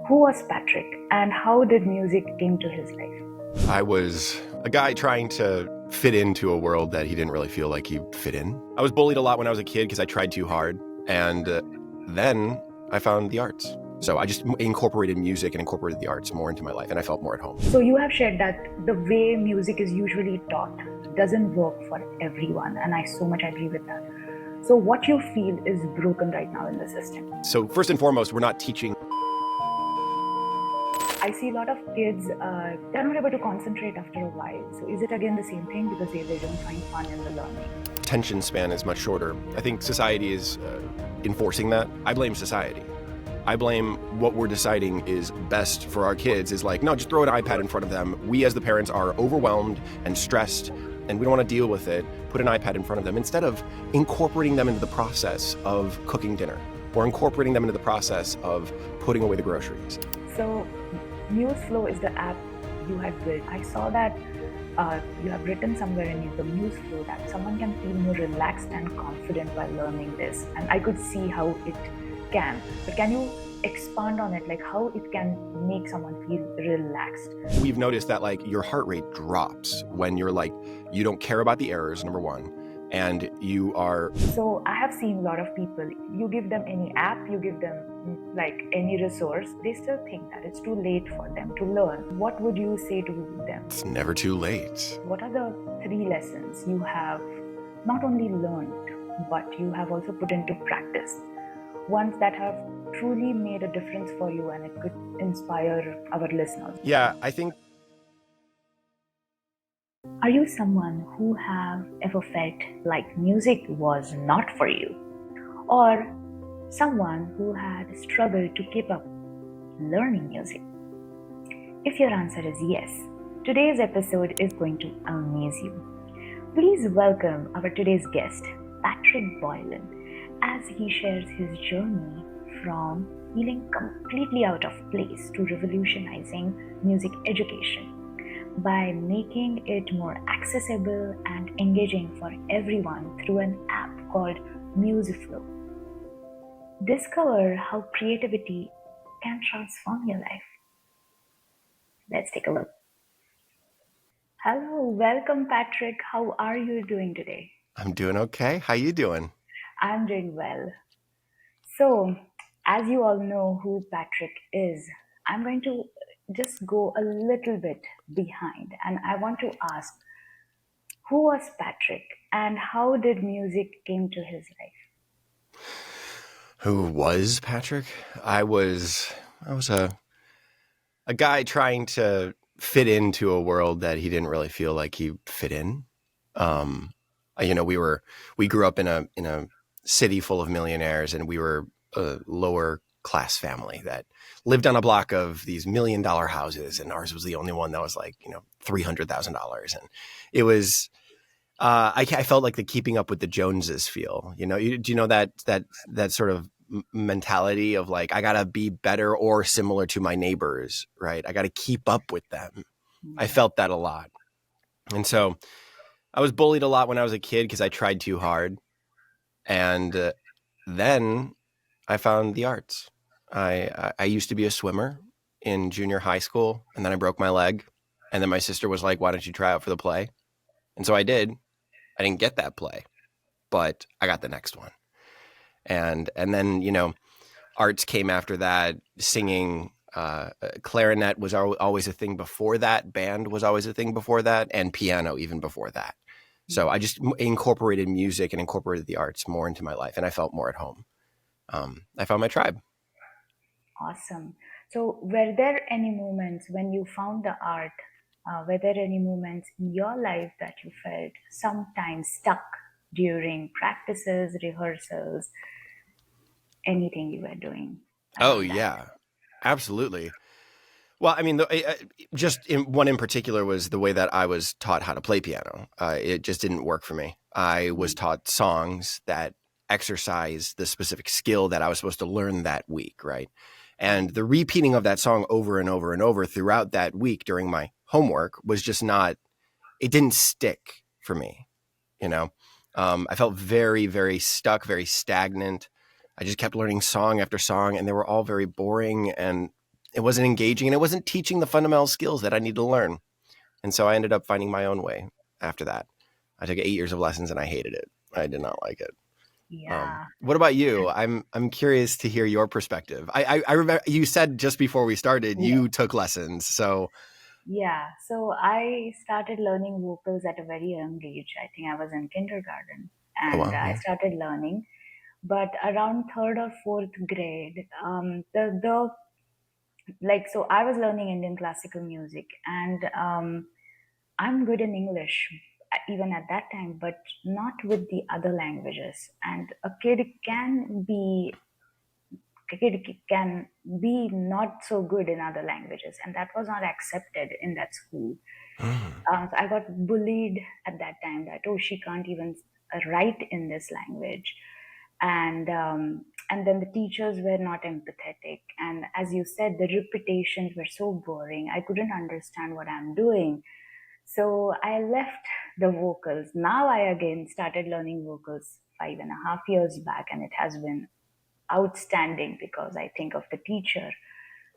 Who was Patrick and how did music came to his life? I was a guy trying to fit into a world that he didn't really feel like he fit in. I was bullied a lot when I was a kid because I tried too hard. And then I found the arts. So I just incorporated music and incorporated the arts more into my life, and I felt more at home. So you have shared that the way music is usually taught doesn't work for everyone, and I so much agree with that. So what you feel is broken right now in the system? So first and foremost, we're not teaching. I see a lot of kids, they're not able to concentrate after a while. So is it again the same thing because they don't find fun in the learning? Attention span is much shorter. I think society is enforcing that. I blame society. I blame what we're deciding is best for our kids is like, no, just throw an iPad in front of them. We as the parents are overwhelmed and stressed and we don't want to deal with it. Put an iPad in front of them instead of incorporating them into the process of cooking dinner or incorporating them into the process of putting away the groceries. So Museflow is the app you had built. I saw that you have written somewhere in the Museflow that someone can feel more relaxed and confident while learning this. And I could see how it can. But can you expand on it, like how it can make someone feel relaxed? We've noticed that like your heart rate drops when you're like, you don't care about the errors, number one, and you are... So I have seen a lot of people, you give them any app, you give them like any resource, they still think that it's too late for them to learn. What would you say to them? It's never too late. What are the 3 lessons you have not only learned, but you have also put into practice? Ones that have truly made a difference for you and it could inspire our listeners. Yeah, I think... Are you someone who have ever felt like music was not for you? Or someone who had struggled to keep up learning music? If your answer is yes, today's episode is going to amaze you. Please welcome our today's guest, Patrick Boylan, as he shares his journey from feeling completely out of place to revolutionizing music education by making it more accessible and engaging for everyone through an app called Museflow. Discover how creativity can transform your life. Let's take a look. Hello, welcome Patrick. How are you doing today? I'm doing okay. How you doing? I'm doing well. So, as you all know who Patrick is, I'm going to just go a little bit behind and I want to ask, who was Patrick and how did music came to his life? Who was Patrick? I was a guy trying to fit into a world that he didn't really feel like he fit in. We grew up in a city full of millionaires, and we were a lower class family that lived on a block of these $1 million houses, and ours was the only one that was like, $300,000. And it was, I felt like the Keeping Up with the Joneses feel, do you know that sort of mentality of like, I gotta be better or similar to my neighbors, right? I gotta keep up with them. I felt that a lot. And so I was bullied a lot when I was a kid because I tried too hard. And then I found the arts. I used to be a swimmer in junior high school, and then I broke my leg. And then my sister was like, why don't you try out for the play? And so I did. I didn't get that play, but I got the next one. And then, arts came after that, singing, clarinet was always a thing before that. Band was always a thing before that, and piano even before that. So I just incorporated music and incorporated the arts more into my life, and I felt more at home. I found my tribe. Awesome. So were there any moments when you found the art, were there any moments in your life that you felt sometimes stuck during practices, rehearsals, anything you were doing? Oh, yeah, absolutely. Well, I mean, one in particular was the way that I was taught how to play piano. It just didn't work for me. I was taught songs that exercise the specific skill that I was supposed to learn that week, right? And the repeating of that song over and over and over throughout that week during my homework was just it didn't stick for me, I felt very, very stuck, very stagnant. I just kept learning song after song, and they were all very boring, and It wasn't engaging, and it wasn't teaching the fundamental skills that I need to learn. And so I ended up finding my own way after that. I took 8 years of lessons and I hated it. I did not like it. Yeah. What about you? I'm curious to hear your perspective. I remember you said just before we started Yeah. you took lessons. So Yeah. So I started learning vocals at a very young age. I think I was in kindergarten oh and wow, I yeah. started learning. But around third or fourth grade, the like so I was learning Indian classical music, and I'm good in English even at that time, but not with the other languages. And a kid can be not so good in other languages, and that was not accepted in that school. Mm. So I got bullied at that time that, oh, she can't even write in this language. And then the teachers were not empathetic. And as you said, the repetitions were so boring. I couldn't understand what I'm doing. So I left the vocals. Now I again started learning vocals 5.5 years back, and it has been outstanding because I think of the teacher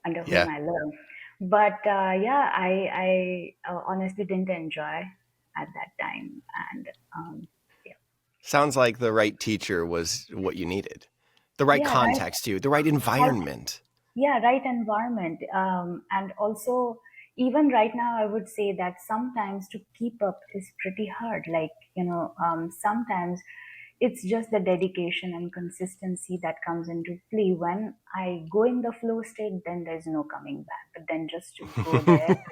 under whom Yeah. I learned. But yeah, I honestly didn't enjoy at that time, and yeah, Sounds like the right teacher was what you needed. The right yeah, right, context too, the right environment. yeah, right environment, and also even right now, I would say that sometimes to keep up is pretty hard. Like sometimes it's just the dedication and consistency that comes into play. When I go in the flow state, then there's no coming back. But then just to go there,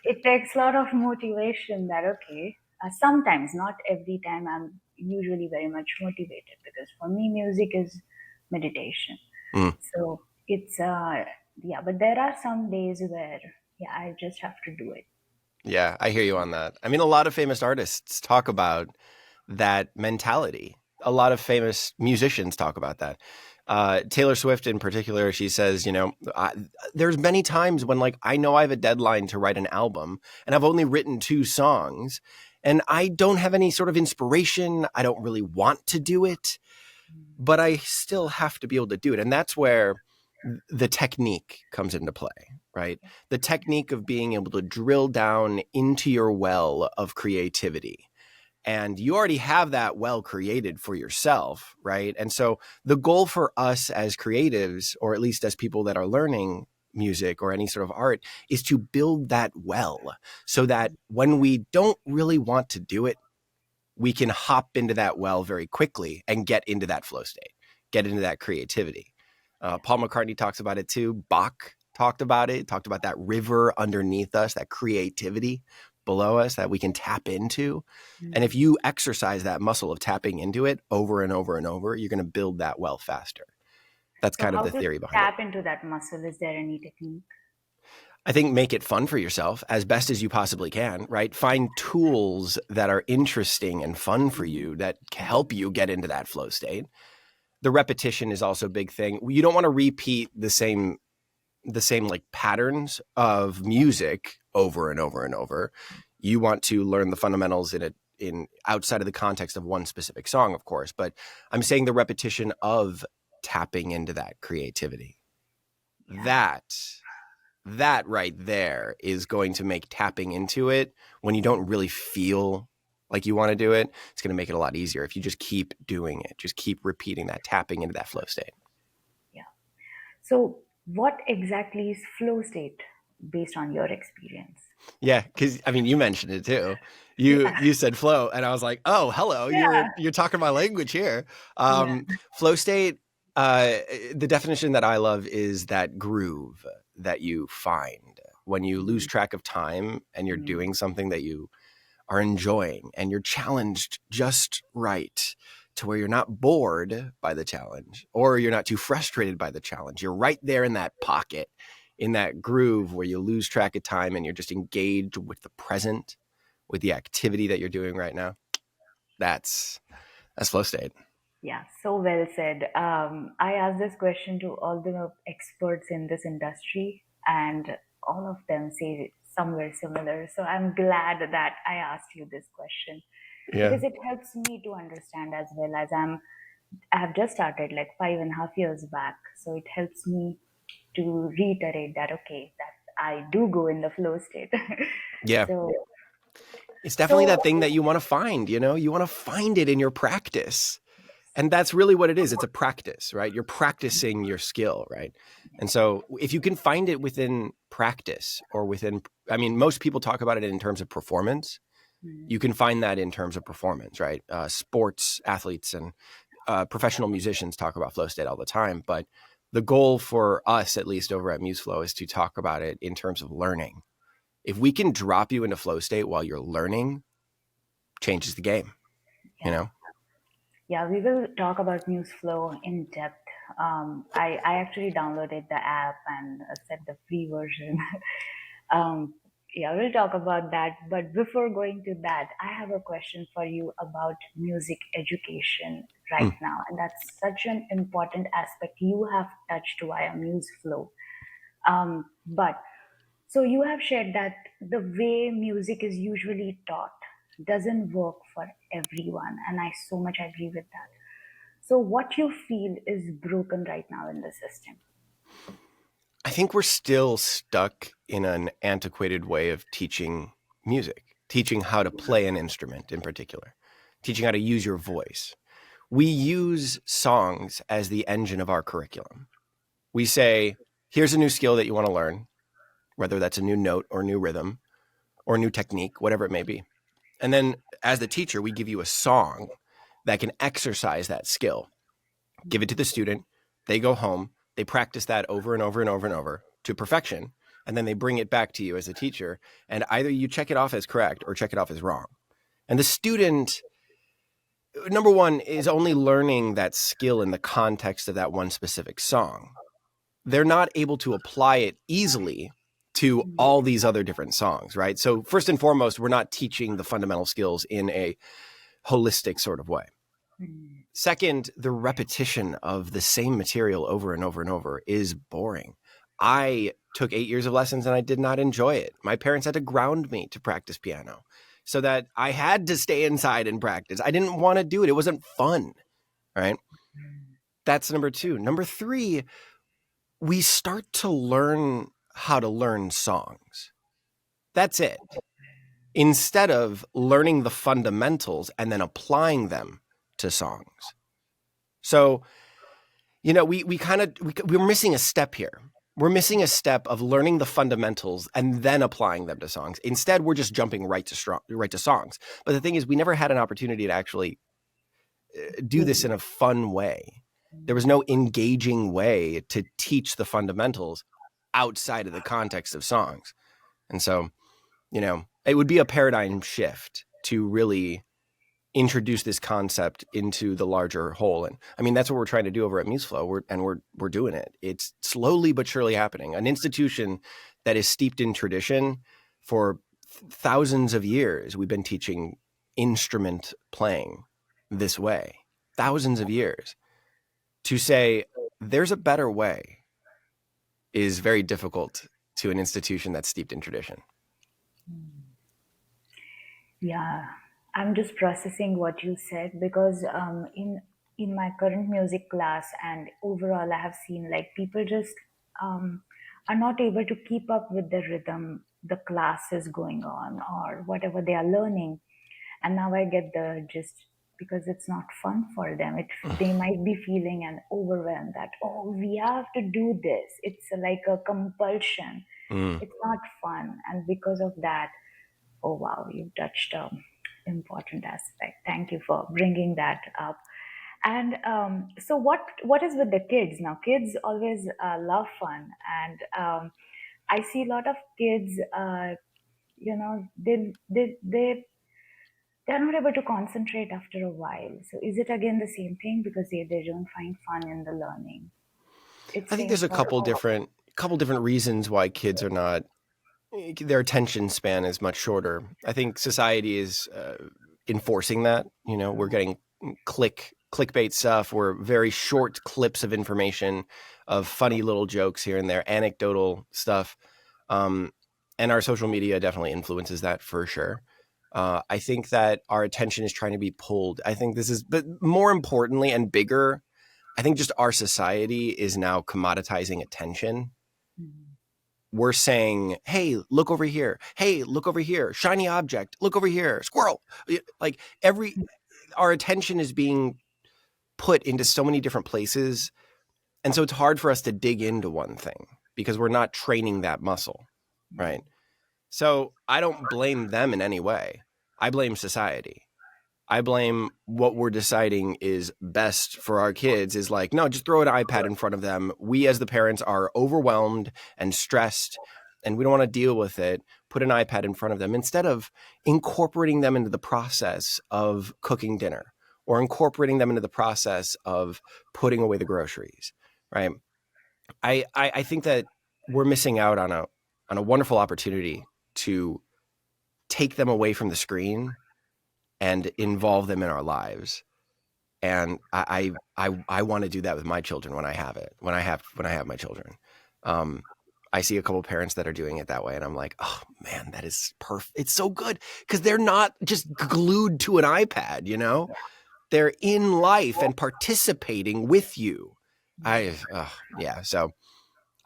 it takes a lot of motivation. That okay, sometimes, not every time. I'm usually very much motivated because for me, music is meditation. Mm. So it's yeah, but there are some days where yeah, I just have to do it. Yeah, I hear you on that. I mean, a lot of famous artists talk about that mentality. A lot of famous musicians talk about that. Taylor Swift, in particular, she says, there's many times when, like, I know I have a deadline to write an album, and I've only written 2 songs, and I don't have any sort of inspiration. I don't really want to do it, but I still have to be able to do it, and that's where the technique comes into play, right? The technique of being able to drill down into your well of creativity. And you already have that well created for yourself, right? And so the goal for us as creatives, or at least as people that are learning music or any sort of art, is to build that well so that when we don't really want to do it, we can hop into that well very quickly and get into that flow state, get into that creativity. Paul McCartney talks about it too. Bach talked about it, talked about that river underneath us, that creativity below us that we can tap into. And if Mm. you exercise that muscle of tapping into it over and over and over, you're going to build that well faster. That's So kind of how the to theory behind it. tap into that muscle? Is there any technique? I think make it fun for yourself as best as you possibly can, right? Find tools that are interesting and fun for Mm. you that help you get into that flow state. The repetition is also a big thing. You don't want to repeat the same like patterns of music over and over and over. You want to learn the fundamentals in outside of the context of one specific song, of course, but I'm saying the repetition of tapping into that creativity. Yeah. That right there is going to make tapping into it when you don't really feel like you want to do it. It's going to make it a lot easier if you just keep doing it, just keep repeating that, tapping into that flow state. Yeah. So what exactly is flow state based on your experience? Yeah, because I mean, you mentioned it too. You Yeah. you said flow, and I was like, oh, hello, you're Yeah. you're talking my language here. Yeah. Flow state. The definition that I love is that groove that you find when you lose Mm. track of time and you're Mm. doing something that you are enjoying and you're challenged just right to where you're not bored by the challenge or you're not too frustrated by the challenge. You're right there in that pocket, in that groove where you lose track of time and you're just engaged with the present, with the activity that you're doing right now. That's flow state. Yeah, so well said. I asked this question to all the experts in this industry, and all of them say somewhere similar. So I'm glad that I asked you this question Yeah. because it helps me to understand as well. I have just started like 5.5 years back, so it helps me to reiterate that, okay, that I do go in the flow state. Yeah. So, It's definitely so that thing that you want to find, you want to find it in your practice. And that's really what it is. It's a practice, right? You're practicing your skill, right? And so if you can find it within practice or I mean, most people talk about it in terms of performance. You can find that in terms of performance, right? Sports athletes and professional musicians talk about flow state all the time. But the goal for us, at least over at Museflow, is to talk about it in terms of learning. If we can drop you into flow state while you're learning, changes the game, you yeah. know? Yeah, we will talk about Museflow in depth. I actually downloaded the app and set the free version. um, yeah, we'll talk about that. But before going to that, I have a question for you about music education right Mm. now. And that's such an important aspect you have touched via Museflow. But so you have shared that the way music is usually taught doesn't work for everyone. And I so much agree with that. So, what you feel is broken right now in the system? I think we're still stuck in an antiquated way of teaching music, teaching how to play an instrument in particular, teaching how to use your voice. We use songs as the engine of our curriculum. We say, here's a new skill that you want to learn, whether that's a new note or new rhythm or new technique, whatever it may be. And then as the teacher, we give you a song that can exercise that skill. Give it to the student. They go home. They practice that over and over and over and over to perfection. And then they bring it back to you as a teacher. And either you check it off as correct or check it off as wrong. And the student, number one, is only learning that skill in the context of that one specific song. They're not able to apply it easily to all these other different songs, right? So first and foremost, we're not teaching the fundamental skills in a holistic sort of way. Second, the repetition of the same material over and over and over is boring. I took 8 years of lessons and I did not enjoy it. My parents had to ground me to practice piano so that I had to stay inside and practice. I didn't want to do it. It wasn't fun, right? That's number two. Number three, we start to learn how to learn songs. That's it. Instead of learning the fundamentals and then applying them to songs. So, we're missing a step here. We're missing a step of learning the fundamentals and then applying them to songs. Instead, we're just jumping right to songs. But the thing is, we never had an opportunity to actually do this in a fun way. There was no engaging way to teach the fundamentals outside of the context of songs. And so, it would be a paradigm shift to really introduce this concept into the larger whole. And I mean, that's what we're trying to do over at Museflow. We're doing it. It's slowly but surely happening. An institution that is steeped in tradition for thousands of years. We've been teaching instrument playing this way, thousands of years. To say there's a better way is very difficult to an institution that's steeped in tradition. Yeah, I'm just processing what you said because in my current music class and overall, I have seen like people just um, are not able to keep up with the rhythm the class is going on or whatever they are learning. And now I get the gist because it's not fun for them. They might be feeling an overwhelm that, oh, we have to do this. It's like a compulsion. Mm. It's not fun, and because of that, oh wow, you touched a important aspect. Thank you for bringing that up. And so, what is with the kids now? Kids always love fun, and I see a lot of kids. They're not able to concentrate after a while. So, is it again the same thing because they don't find fun in the learning? It's I think same there's a for all. couple different reasons why kids are not, their attention span is much shorter. I think society is enforcing that. We're getting clickbait stuff. We're very short clips of information, of funny little jokes here and there, anecdotal stuff, and our social media definitely influences that for sure. I think that our attention is trying to be pulled. I think this is, but more importantly and bigger, I think just our society is now commoditizing attention Mhm. we're saying, hey, look over here. Hey, look over here. Shiny object. Look over here. Squirrel. Like our attention is being put into so many different places. And so it's hard for us to dig into one thing because we're not training that muscle, right? So I don't blame them in any way. I blame society. I blame what we're deciding is best for our kids is like, no, just throw an iPad in front of them. We as the parents are overwhelmed and stressed and we don't want to deal with it. Put an iPad in front of them instead of incorporating them into the process of cooking dinner or incorporating them into the process of putting away the groceries, right? I think that we're missing out on a wonderful opportunity to take them away from the screen and involve them in our lives. And I want to do that with my children when I have it, when I have my children. I see a couple of parents that are doing it that way, and I'm like, oh man, that is perfect. It's so good because they're not just glued to an iPad, you know, they're in life and participating with you. Yeah. So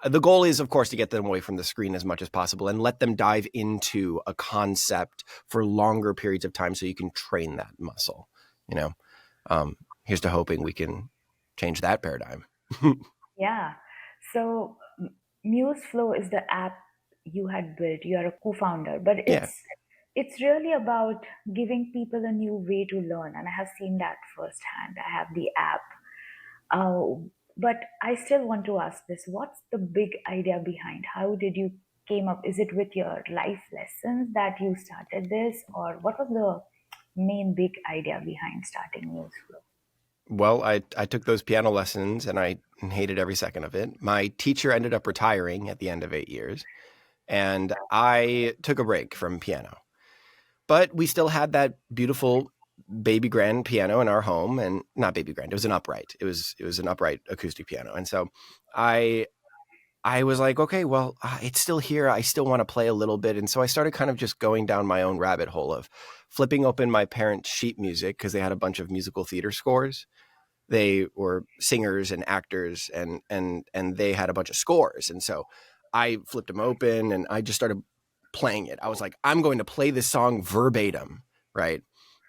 the goal is, of course, to get them away from the screen as much as possible and let them dive into a concept for longer periods of time so you can train that muscle, you know. Here's to hoping we can change that paradigm. Yeah. So Museflow is the app you had built. You are a co-founder, but Yeah. it's really about giving people a new way to learn, and I have seen that firsthand. I have the app. But I still want to ask this: what's the big idea behind? How did you came up? Is it with your life lessons that you started this, or what was the main big idea behind starting Museflow? Well, I took those piano lessons and I hated every second of it. My teacher ended up retiring at the end of 8 years, and I took a break from piano. But we still had that beautiful baby grand piano in our home, and not baby grand. It was an upright. It was an upright acoustic piano, and so I I was like, okay, well, it's still here. I still want to play a little bit, and so I started kind of just going down my own rabbit hole of flipping open my parents' sheet music because they had a bunch of musical theater scores. They were singers and actors, and they had a bunch of scores, and so I flipped them open and I just started playing it. I was like, I'm going to play this song verbatim, right?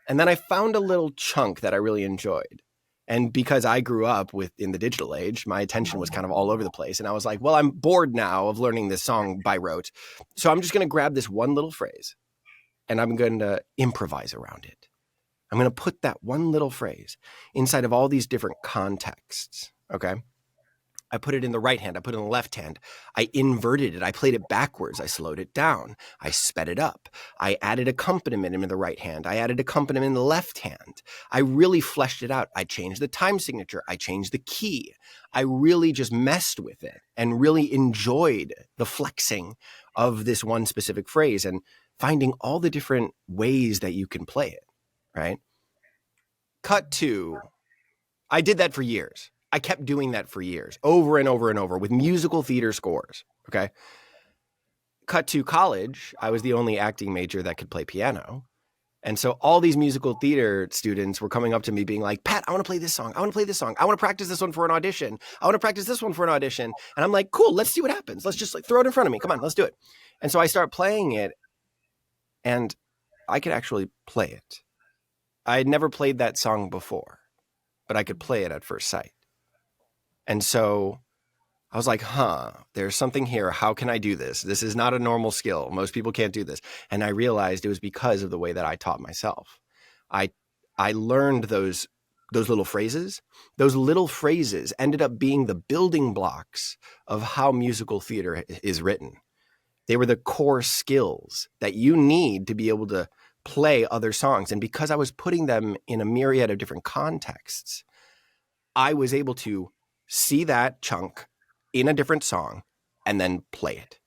And then I found a little chunk that I really enjoyed. And because I grew up in the digital age, my attention was kind of all over the place. And I was like, well, I'm bored now of learning this song by rote. So I'm just going to grab this one little phrase and I'm going to improvise around it. I'm going to put that one little phrase inside of all these different contexts. Okay. I put it in the right hand. I put it in the left hand. I inverted it. I played it backwards. I slowed it down. I sped it up. I added accompaniment in the right hand. I added accompaniment in the left hand. I really fleshed it out. I changed the time signature. I changed the key. I really just messed with it and really enjoyed the flexing of this one specific phrase and finding all the different ways that you can play it, right? Cut to, I did that for years. I kept doing that for years, over and over and over with musical theater scores. Okay. Cut to college, I was the only acting major that could play piano. And so all these musical theater students were coming up to me being like, Pat, I want to play this song. I want to play this song. I want to practice this one for an audition. I want to practice this one for an audition. And I'm like, cool, let's see what happens. Let's just like throw it in front of me. Come on, let's do it. And so I start playing it and I could actually play it. I had never played that song before, but I could play it at first sight. And so I was like, there's something here. How can I do this? This is not a normal skill. Most people can't do this. And I realized it was because of the way that I taught myself. I I learned those little phrases. Those little phrases ended up being the building blocks of how musical theater is written. They were the core skills that you need to be able to play other songs. And because I was putting them in a myriad of different contexts, I was able to see that chunk in a different song and then play it.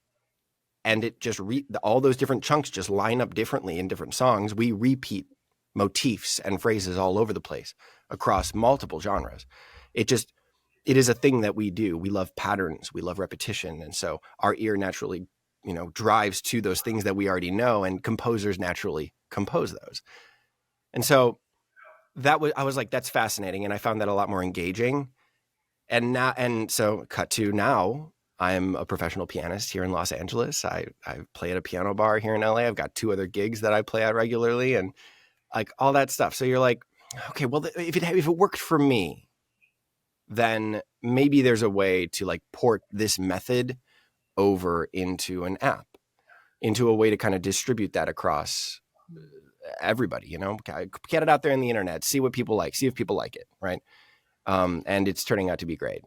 And it just all those different chunks just line up differently in different songs. We repeat motifs and phrases all over the place across multiple genres. It is a thing that we do. We love patterns, we love repetition, and so our ear naturally, drives to those things that we already know, and composers naturally compose those. And so I was like, that's fascinating, and I found that a lot more engaging. And so cut to now, I'm a professional pianist here in Los Angeles. I play at a piano bar here in LA. I've got 2 other gigs that I play at regularly, and like all that stuff. So you're like, okay, well, if it worked for me, then maybe there's a way to like port this method over into an app, into a way to kind of distribute that across everybody, get it out there in the internet, see what people like, see if people like it. Right. And it's turning out to be great.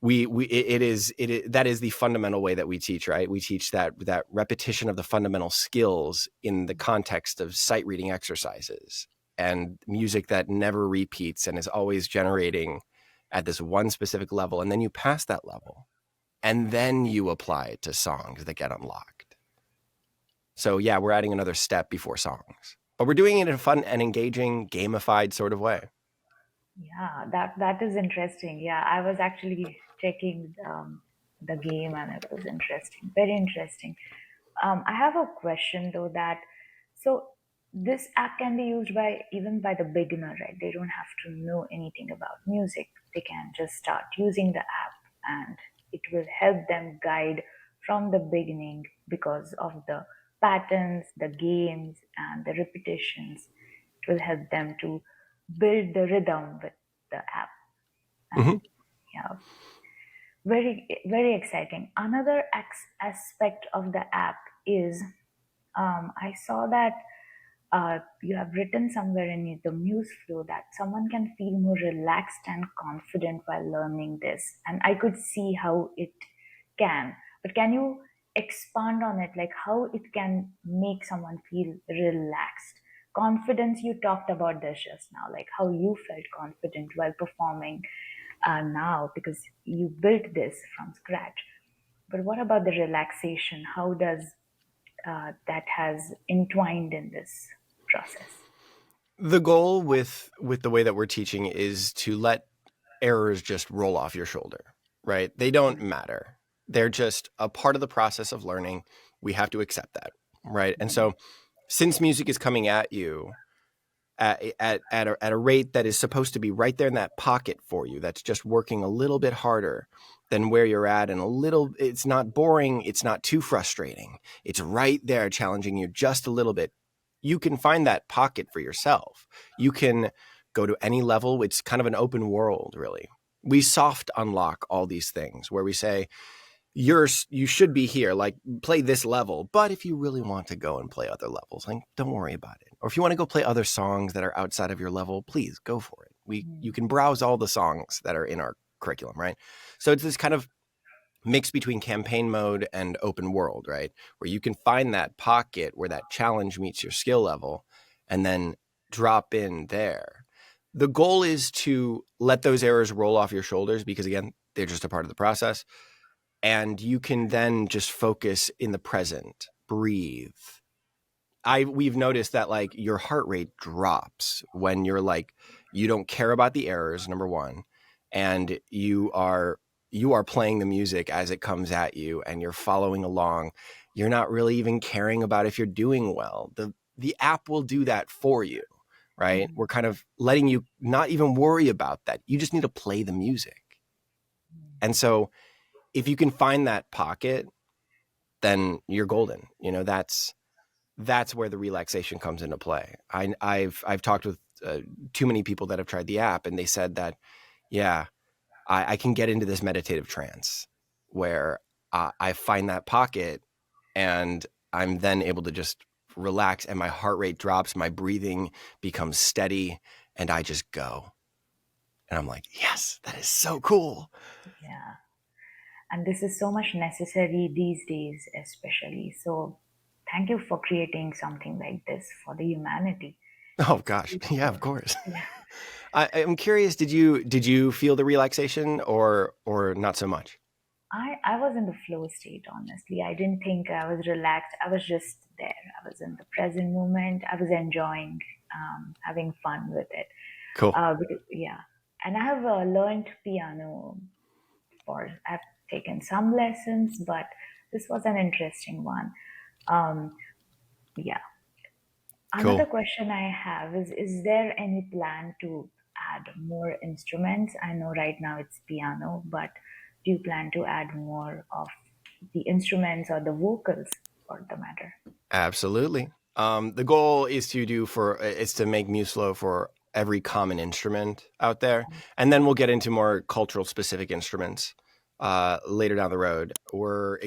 That is the fundamental way that we teach, right? We teach that repetition of the fundamental skills in the context of sight reading exercises and music that never repeats and is always generating at this one specific level. And then you pass that level and then you apply it to songs that get unlocked. So yeah, we're adding another step before songs, but we're doing it in a fun and engaging, gamified sort of way. Yeah, that is interesting. Yeah, I was actually checking the game and it was interesting, very interesting. I have a question though that so this app can be used by even by the beginner, right? They don't have to know anything about music. They can just start using the app and it will help them guide from the beginning because of the patterns, the games, and the repetitions. It will help them to build the rhythm with the app. Mm-hmm. And yeah, very, very exciting. Another aspect of the app is I saw that you have written somewhere in the Museflow that someone can feel more relaxed and confident while learning this. And I could see how it can. But can you expand on it? Like how it can make someone feel relaxed? Confidence, you talked about this just now, like how you felt confident while performing now because you built this from scratch. But what about the relaxation? How does that has entwined in this process? The goal with the way that we're teaching is to let errors just roll off your shoulder, right? They don't matter. They're just a part of the process of learning. We have to accept that, right? And so since music is coming at you at a rate that is supposed to be right there in that pocket for you, that's just working a little bit harder than where you're at, and it's not boring, it's not too frustrating. It's right there challenging you just a little bit. You can find that pocket for yourself. You can go to any level. It's kind of an open world, really. We soft unlock all these things where we say, you should be here, like play this level. But if you really want to go and play other levels, like don't worry about it. Or if you want to go play other songs that are outside of your level, please go for it. You can browse all the songs that are in our curriculum, right? So it's this kind of mix between campaign mode and open world, right? Where you can find that pocket where that challenge meets your skill level and then drop in there. The goal is to let those errors roll off your shoulders because, again, they're just a part of the process. And you can then just focus in the present, breathe. We've noticed that like your heart rate drops when you're like, you don't care about the errors, number one, and you are playing the music as it comes at you and you're following along. You're not really even caring about if you're doing well. The app will do that for you, right? We're kind of letting you not even worry about that. You just need to play the music. And so if you can find that pocket, then you're golden. That's where the relaxation comes into play. I've talked with too many people that have tried the app, and they said that, yeah, I can get into this meditative trance where I find that pocket, and I'm then able to just relax, and my heart rate drops, my breathing becomes steady, and I just go. And I'm like, yes, that is so cool. Yeah. And this is so much necessary these days, especially. So thank you for creating something like this for the humanity. Oh gosh, yeah, of course. Yeah. I'm curious. Did you feel the relaxation or not so much? I was in the flow state, honestly. I didn't think I was relaxed. I was just there. I was in the present moment. I was enjoying, having fun with it. Cool. Yeah. And I have learned piano I've taken some lessons, but this was an interesting one. Um, yeah. Another Cool. question I have is there any plan to add more instruments? I know right now it's piano, but do you plan to add more of the instruments or the vocals for the matter? Absolutely. The goal is to make Museflow for every common instrument out there, and then we'll get into more cultural specific instruments later down the road. We're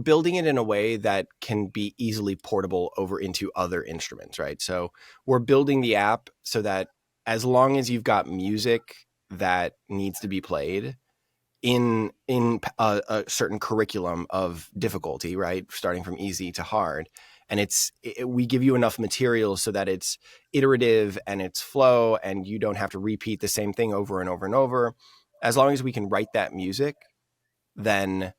building it in a way that can be easily portable over into other instruments, right? So we're building the app so that as long as you've got music that needs to be played in a certain curriculum of difficulty, right, starting from easy to hard, and we give you enough materials so that it's iterative and it's flow and you don't have to repeat the same thing over and over and over. As long as we can write that music, then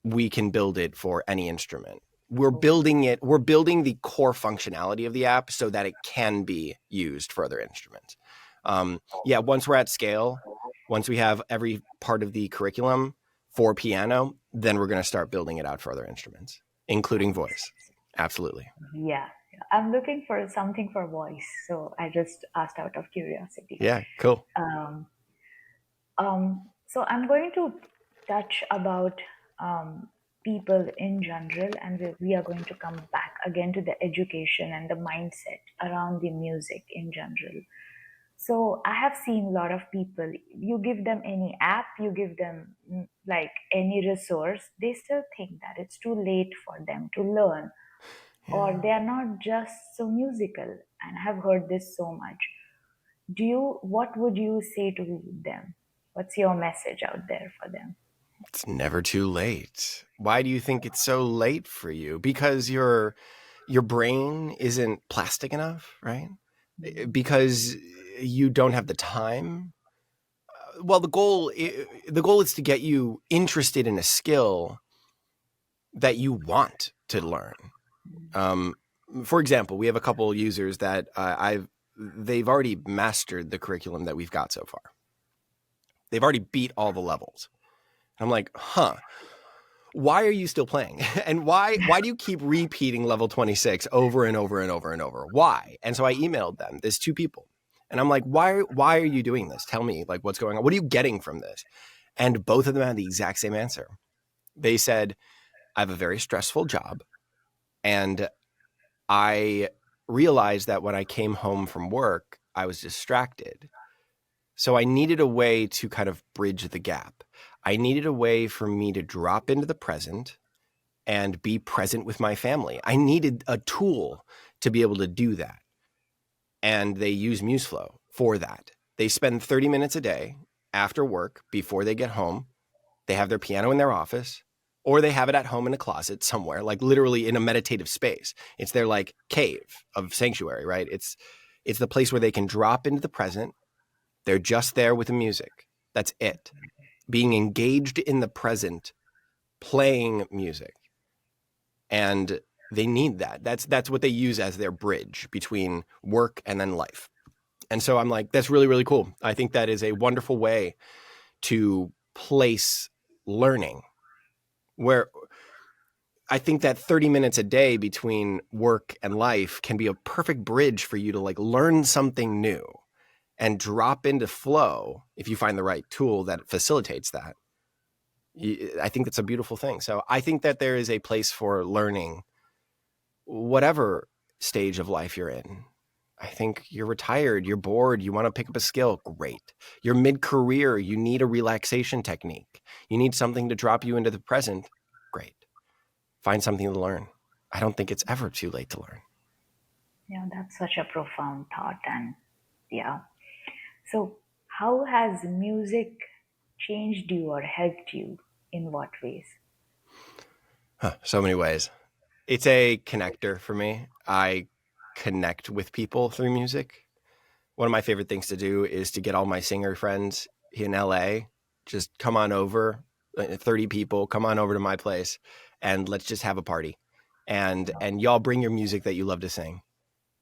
we can build it for any instrument. We're building the core functionality of the app so that it can be used for other instruments. Once we're at scale, once we have every part of the curriculum for piano, then we're going to start building it out for other instruments, including voice. Absolutely. Yeah, I'm looking for something for voice, so I just asked out of curiosity. Yeah, cool. So I'm going to touch about people in general, and we are going to come back again to the education and the mindset around the music in general. So I have seen a lot of people, you give them any app, you give them like any resource, they still think that it's too late for them to learn, or they are not just so musical. And I have heard this so much. What would you say to them? What's your message out there for them? It's never too late. Why do you think it's so late for you? Because your brain isn't plastic enough, right? Because you don't have the time. Well, the goal is to get you interested in a skill that you want to learn. For example, we have a couple users that they've already mastered the curriculum that we've got so far. They've already beat all the levels. I'm like, why are you still playing? And why do you keep repeating level 26 over and over and over and over? Why? And so I emailed them. There's two people. And I'm like, why are you doing this? Tell me, like, what's going on? What are you getting from this? And both of them had the exact same answer. They said, I have a very stressful job. And I realized that when I came home from work, I was distracted. So I needed a way to kind of bridge the gap. I needed a way for me to drop into the present and be present with my family. I needed a tool to be able to do that. And they use Museflow for that. They spend 30 minutes a day after work before they get home. They have their piano in their office, or they have it at home in a closet somewhere, like literally in a meditative space. It's their like cave of sanctuary, right? It's the place where they can drop into the present. They're just there with the music. That's it. Being engaged in the present, playing music. And they need that. That's what they use as their bridge between work and then life. And so I'm like, that's really, really cool. I think that is a wonderful way to place learning, where I think that 30 minutes a day between work and life can be a perfect bridge for you to like learn something new and drop into flow if you find the right tool that facilitates that. I think that's a beautiful thing. So I think that there is a place for learning whatever stage of life you're in. I think you're retired, you're bored, you want to pick up a skill, great. You're mid-career, you need a relaxation technique. You need something to drop you into the present, great. Find something to learn. I don't think it's ever too late to learn. Yeah, that's such a profound thought. And yeah. So, how has music changed you or helped you? In what ways? So many ways. It's a connector for me. I connect with people through music. One of my favorite things to do is to get all my singer friends in LA, just come on over, 30 people, come on over to my place and let's just have a party. And y'all bring your music that you love to sing.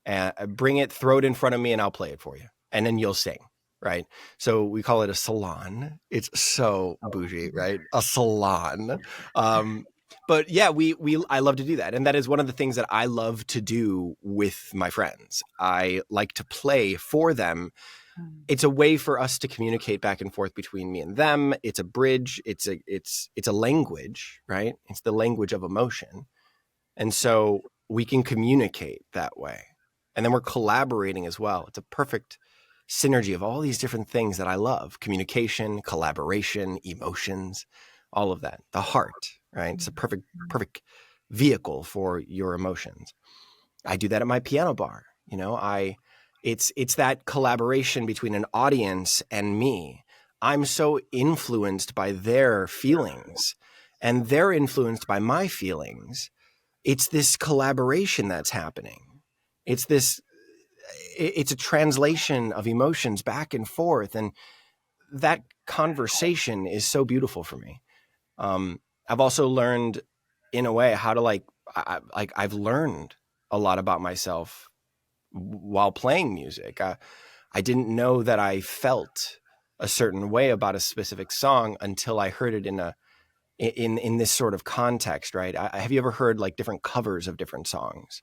And bring it, throw it in front of me and I'll play it for you. And then you'll sing, right? So we call it a salon. It's so bougie, right? A salon. But yeah, I love to do that. And that is one of the things that I love to do with my friends. I like to play for them It's a way for us to communicate back and forth between me and them. It's a bridge. It's a language, right? It's the language of emotion. And so we can communicate that way. And then we're collaborating as well. It's a perfect synergy of all these different things that I love: communication, collaboration, emotions, all of that. The heart, right? It's a perfect vehicle for your emotions. I do that at my piano bar. It's that collaboration between an audience and me. I'm so influenced by their feelings and they're influenced by my feelings. It's this collaboration that's happening. It's a translation of emotions back and forth. And that conversation is so beautiful for me. I've also learned, in a way, how to I've learned a lot about myself while playing music. I didn't know that I felt a certain way about a specific song until I heard it in this sort of context, right? Have you ever heard like different covers of different songs?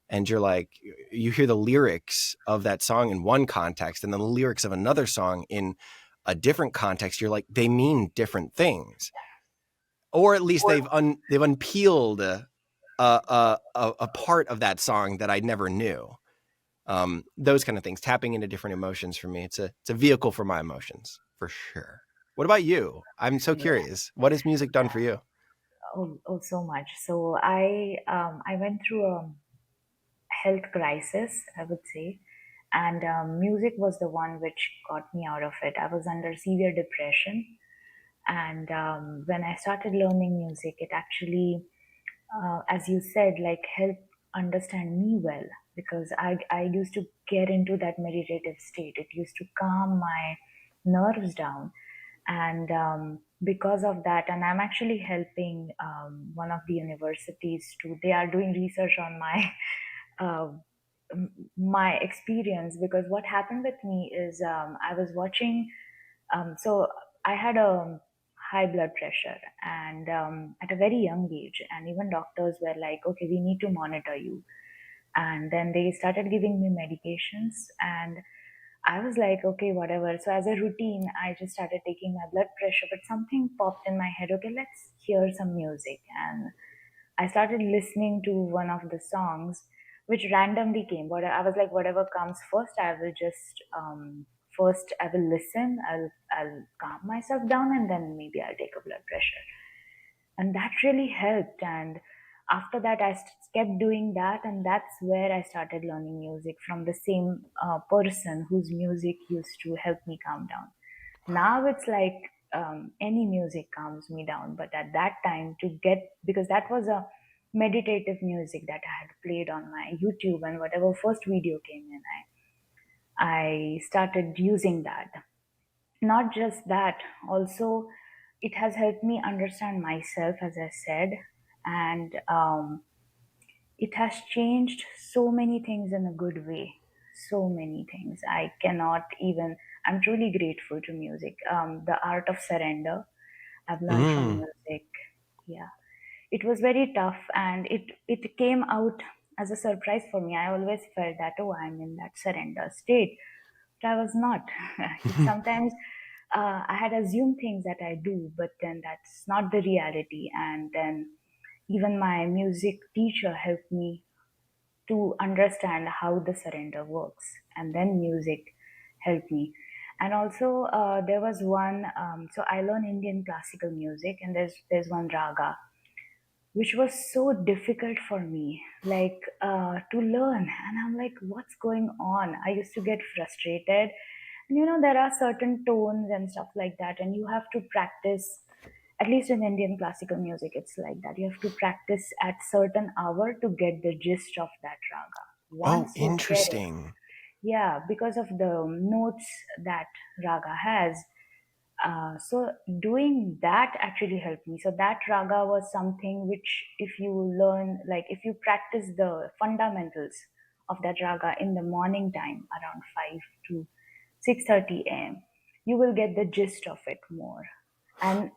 And you're like, you hear the lyrics of that song in one context and the lyrics of another song in a different context. You're like, they mean different things, or at least they've unpeeled a part of that song that I never knew. Those kind of things, tapping into different emotions for me. It's a vehicle for my emotions for sure. What about you? I'm so Yeah. curious. What has music done for you? Oh, so much. So I went through a health crisis, I would say, and music was the one which got me out of it. I was under severe depression, and when I started learning music, it actually, as you said, like helped understand me well, because I used to get into that meditative state. It used to calm my nerves down, and because of that, and I'm actually helping one of the universities to, they are doing research on my uh, my experience, because what happened with me is I was watching, so I had a high blood pressure, and at a very young age, and even doctors were like, okay, we need to monitor you. And then they started giving me medications, and I was like, okay, whatever. So as a routine, I just started taking my blood pressure, but something popped in my head. Okay, let's hear some music. And I started listening to one of the songs, which randomly came. But I was like, whatever comes first, I will just first I will listen. I'll calm myself down, and then maybe I'll take a blood pressure. And that really helped. And after that, I kept doing that, and that's where I started learning music from the same person whose music used to help me calm down. Now it's like any music calms me down, but at that time, to get, because that was a meditative music that I had played on my YouTube, and whatever first video came in, I started using that. Not just that, also it has helped me understand myself, as I said, and it has changed so many things in a good way. So many things. I cannot even, I'm truly grateful to music. The art of surrender, I've learned from Mm. music. Yeah. It was very tough, and it came out as a surprise for me. I always felt that, oh, I'm in that surrender state. But I was not. It sometimes I had assumed things that I do, but then that's not the reality. And then even my music teacher helped me to understand how the surrender works, and then music helped me. And also there was one, so I learn Indian classical music, and there's one raga which was so difficult for me, like to learn. And I'm like, what's going on? I used to get frustrated. And there are certain tones and stuff like that, and you have to practice. At least in Indian classical music, it's like that. You have to practice at certain hour to get the gist of that raga. Oh, Once you get it, interesting. yeah, because of the notes that raga has, so doing that actually helped me. So that raga was something which, if you learn, like if you practice the fundamentals of that raga in the morning time around 5 to 6:30 a.m., you will get the gist of it more. And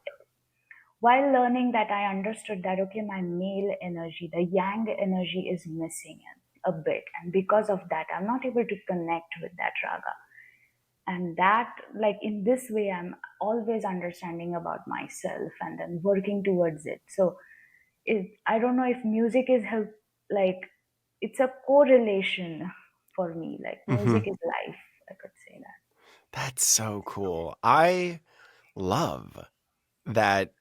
while learning that, I understood that, okay, my male energy, the yang energy, is missing a bit, and because of that, I'm not able to connect with that raga. And that, like, in this way, I'm always understanding about myself and then working towards it. So I don't know if music is help, like, it's a correlation for me. Like, Mm-hmm. music is life, I could say that. That's so cool. I love that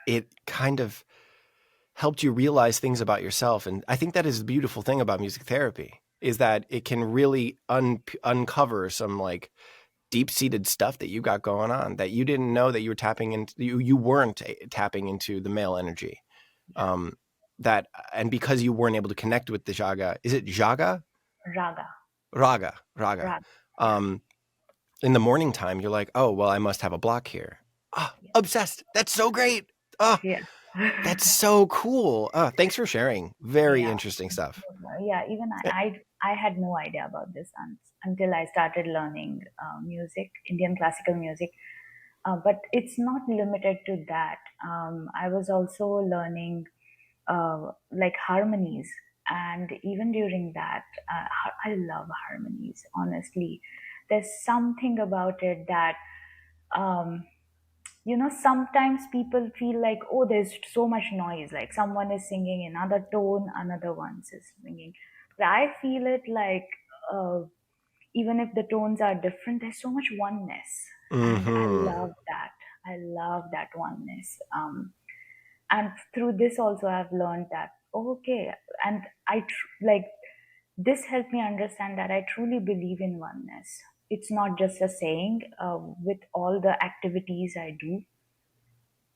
it kind of helped you realize things about yourself. And I think that is the beautiful thing about music therapy is that it can really uncover some like deep-seated stuff that you got going on that you didn't know that you were tapping into. You weren't tapping into the male energy. Yeah. Um, that and because you weren't able to connect with the jaga, is it jaga? Raga. Raga. Raga. Yeah. Um, in the morning time, you're like, oh well, I must have a block here. Ah, Yeah. obsessed. That's so great. Ah, Yeah. that's so cool. Thanks for sharing. Very Yeah. interesting stuff. Yeah. Even I had no idea about this until I started learning music, Indian classical music. But it's not limited to that. I was also learning like harmonies, and even during that, I love harmonies. Honestly, there's something about it that um, sometimes people feel like, oh, there's so much noise, like someone is singing another tone, another one is singing. But I feel it like, uh, even if the tones are different, there's so much oneness, and I Mm-hmm. love that. I love that oneness. And through this also, I've learned that, okay, and like, this helped me understand that I truly believe in oneness. It's not just a saying. With all the activities I do,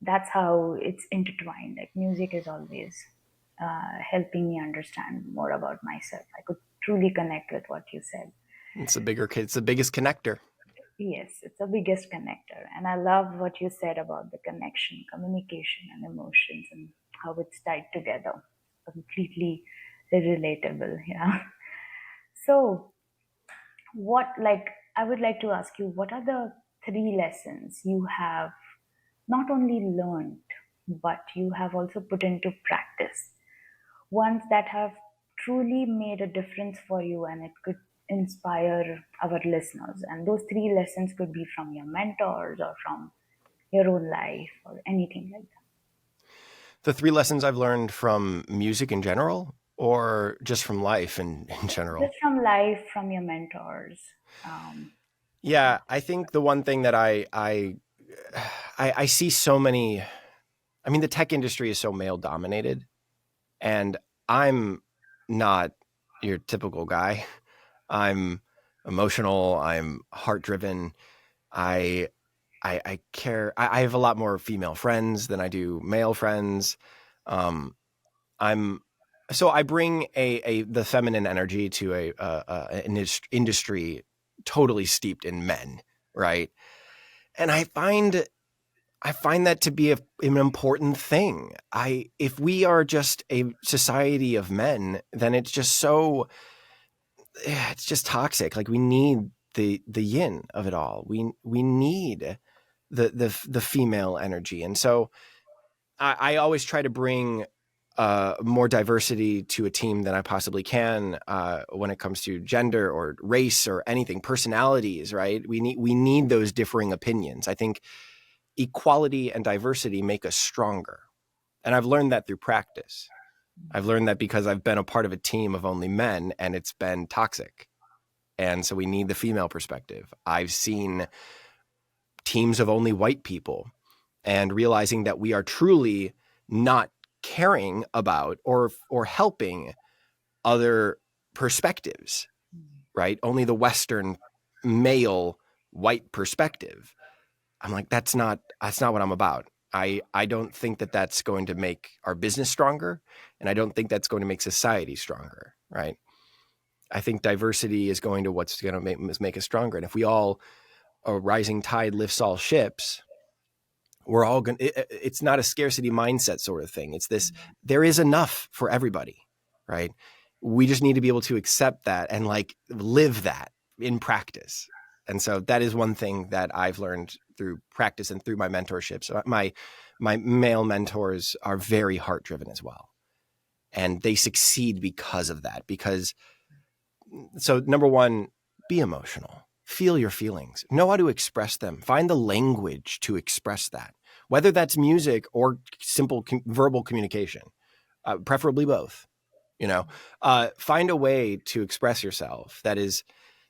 that's how it's intertwined. Like, music is always helping me understand more about myself. I could truly connect with what you said. It's the biggest connector. Yes, it's the biggest connector. And I love what you said about the connection, communication, and emotions, and how it's tied together. Completely relatable. Yeah. So, I would like to ask you, what are the three lessons you have not only learned, but you have also put into practice? Ones that have truly made a difference for you and it could inspire our listeners. And those three lessons could be from your mentors or from your own life or anything like that. The three lessons I've learned from music in general, or just from life in general. Just from life, from your mentors. Um, Yeah, I think the one thing that I see so many. I mean, the tech industry is so male dominated, and I'm not your typical guy. I'm emotional. I'm heart driven. I I care. I have a lot more female friends than I do male friends. Um, I'm so I bring a the feminine energy to an industry totally steeped in men, right? And I find that to be an important thing. If we are just a society of men, then it's just so it's just toxic. Like we need the yin of it all. We need the female energy, and so I always try to bring more diversity to a team than I possibly can when it comes to gender or race or anything, personalities. Right? We need those differing opinions. I think equality and diversity make us stronger, and I've learned that through practice. I've learned that because I've been a part of a team of only men, and it's been toxic. And so we need the female perspective. I've seen teams of only white people and realizing that we are truly not caring about or helping other perspectives, right? Only the Western male white perspective. I'm like, that's not what I'm about. I don't think that that's going to make our business stronger, and I don't think that's going to make society stronger, right? I think diversity is going to what's going to make us stronger. And if we all a rising tide lifts all ships, we're all going it's not a scarcity mindset sort of thing. It's this, there is enough for everybody, right? We just need to be able to accept that and like live that in practice. And so that is one thing that I've learned through practice and through my mentorships. My male mentors are very heart driven as well. And they succeed because of that. Because so number one, be emotional. feel your feelings, know how to express them, find the language to express that, whether that's music or simple verbal communication, preferably both. Find a way to express yourself that is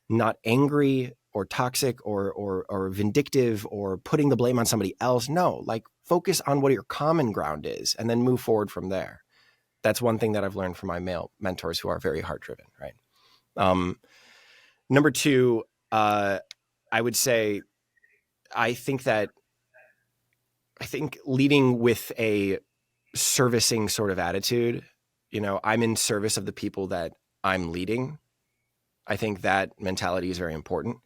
not angry or toxic or vindictive or putting the blame on somebody else. No, like focus on what your common ground is and then move forward from there. That's one thing that I've learned from my male mentors who are very heart driven, right? Number two, I would say, I think leading with a servicing sort of attitude, I'm in service of the people that I'm leading. I think that mentality is very important.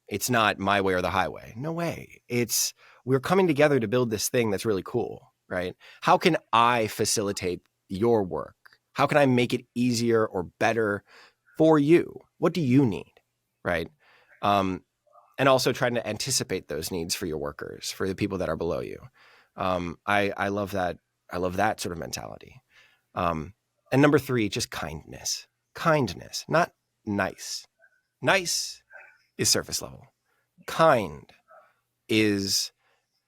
It's not my way or the highway. No way. We're coming together to build this thing that's really cool, right? How can I facilitate your work? How can I make it easier or better for you? What do you need, right? And also trying to anticipate those needs for your workers, for the people that are below you. I love that. I love that sort of mentality. And number three, just kindness. Kindness, not nice. Nice is surface level. Kind is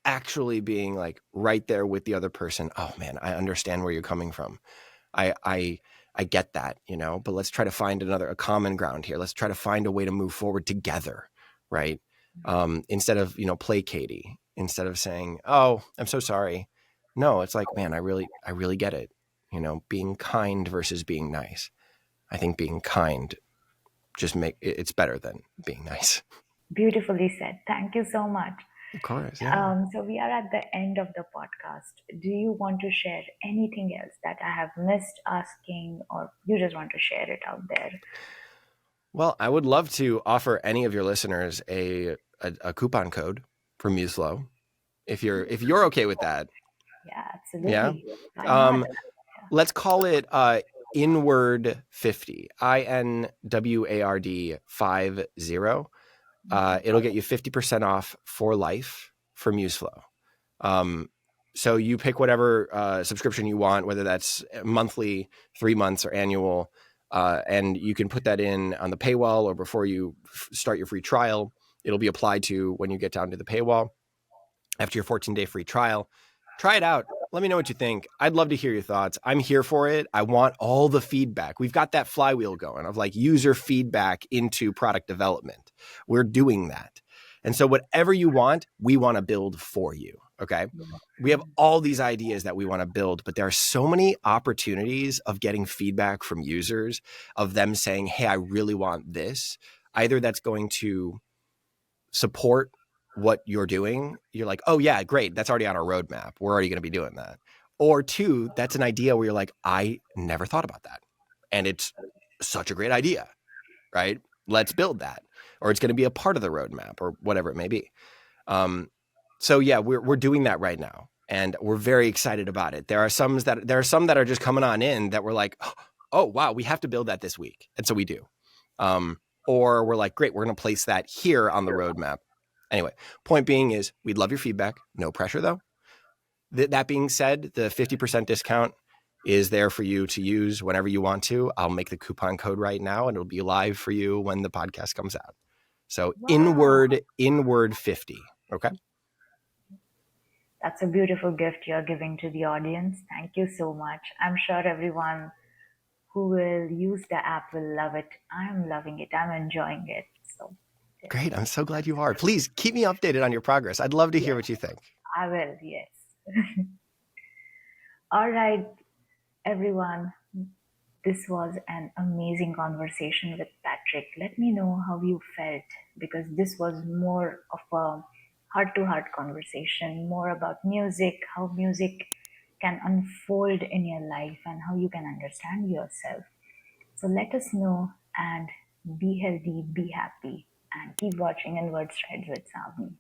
actually being like right there with the other person. Oh man, I understand where you're coming from. I get that, but let's try to find a common ground here. Let's try to find a way to move forward together, right? Instead of, placating, instead of saying, oh, I'm so sorry. No, it's like, man, I really get it. Being kind versus being nice. I think being kind it's better than being nice. Beautifully said. Thank you so much. Of course, yeah. So we are at the end of the podcast. Do you want to share anything else that I have missed asking, or you just want to share it out there? Well, I would love to offer any of your listeners a coupon code for Museflow, if you're okay with that. Yeah, absolutely. Yeah. Why not? Let's call it Inward 50. INWARD 50. It'll get you 50% off for life for Museflow. So you pick whatever subscription you want, whether that's monthly, 3 months, or annual, and you can put that in on the paywall or before you start your free trial. It'll be applied to when you get down to the paywall after your 14-day free trial. Try it out. Let me know what you think. I'd love to hear your thoughts. I'm here for it. I want all the feedback. We've got that flywheel going of like user feedback into product development. We're doing that. And so whatever you want, we want to build for you. Okay. We have all these ideas that we want to build, but there are so many opportunities of getting feedback from users, of them saying, hey, I really want this. Either that's going to support what you're doing. You're like, oh yeah, great. That's already on our roadmap. We're already going to be doing that. Or two, that's an idea where you're like, I never thought about that. And it's such a great idea, right? Let's build that. Or it's going to be a part of the roadmap or whatever it may be. So yeah, we're doing that right now. And we're very excited about it. There are some that are just coming on in that we're like, oh wow, we have to build that this week. And so we do. Or we're like, great, we're going to place that here on the roadmap. Anyway, point being is we'd love your feedback. No pressure though. That being said, the 50% discount is there for you to use whenever you want to. I'll make the coupon code right now and it'll be live for you when the podcast comes out. So wow. Inward 50. Okay. That's a beautiful gift you're giving to the audience. Thank you so much. I'm sure everyone who will use the app will love it. I'm loving it. I'm enjoying it. So great. I'm so glad you are. Please keep me updated on your progress. I'd love to hear what you think. I will. Yes. All right, everyone. This was an amazing conversation with Patrick. Let me know how you felt, because this was more of a heart-to-heart conversation, more about music, how music can unfold in your life and how you can understand yourself. So let us know, and be healthy, be happy, and keep watching Inward Strides with Savni.